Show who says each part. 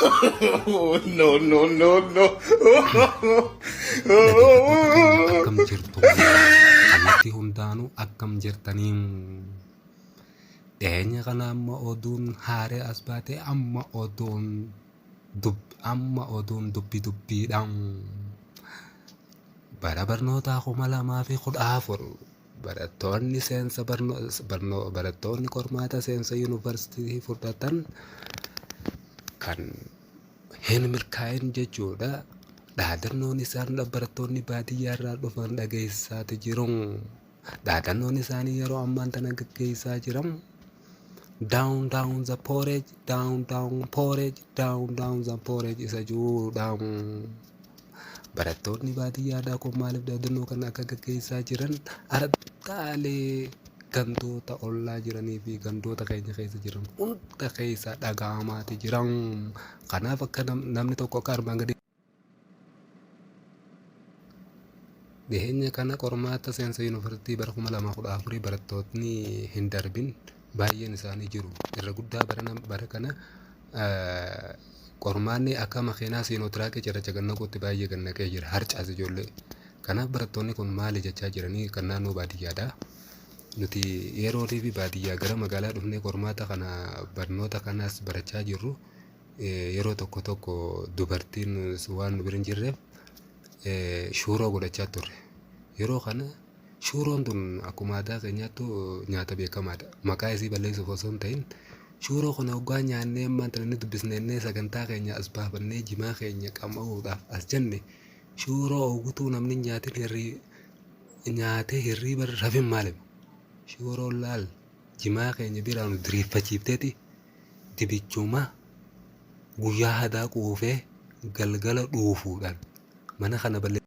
Speaker 1: No, no, no, no.
Speaker 2: Dhaggeeffattoota keenya akkam jirtu? Kallattii hundaanuu akkam jirtaniin dhiyeenya kana amma oduun haaree as baatee amma oduun dubbiidhaan bara barnootaa 2014 barattoonni seensa barattoonni qormaata seensa yuunivarsiitii fudhatan kan hin milkaa'in jechuudha. Dhaadannoon isaan barattoonni baadiyyaa irraa dhufan dhageessaati jiru. Dhaadannoon isaanii yeroo ammaan tana gaggeessaa jiran down the porridge isa jiruudhaan barattoonni baadiyyaadhaa kun maaliif dhaadannoo kana akka gaggeessaa jiran argaalee gandoota ollaa jiranii fi gandoota keenya keessa jiran hunda keessa dhaga'amaati jiran. Kanaaf akka namni tokko akka armaan gadi dhiyeenya kana qormaata seensa yuunivarsiitii bara 2014 barattoonni hin darbin baay'een isaanii jiru. Irra guddaa bara kana qormaanni akka makiinaa siinootiraakii cirracha gannaquutti baay'ee gannaqee jira. Harcaas ijoollee. Kanaaf barattoonni kun maali jechaa jiranii kan naannoo baadiyyaadha. Nuti yeroo fi baadiyyaa gara magaalaa dhufnee qormaata kana barnoota kanas barachaa jirru yeroo tokko dubartiin waan nu bira hin jirreef shuuroo godhachaa turre. Yeroo kana shuuroon tun akkuma aadaa keenyaattu nyaata beekamaadha. Maqaa isii balleessuuf osoo hin ta'in shuuroo kana hoggaa nyaannee ammaan inni dubbisneennee sagantaa keenya as baafannee jimaa keenya qama'uudhaaf as jenne shuuroo ogutuu namni nyaatee hirriiba rafin maaliif shuuroo laal jimaa keenya biraan diriirfachiifteeti dibichuma guyyaa hadaa quufee galgala dhuufuudhaan mana kana balleessuudha.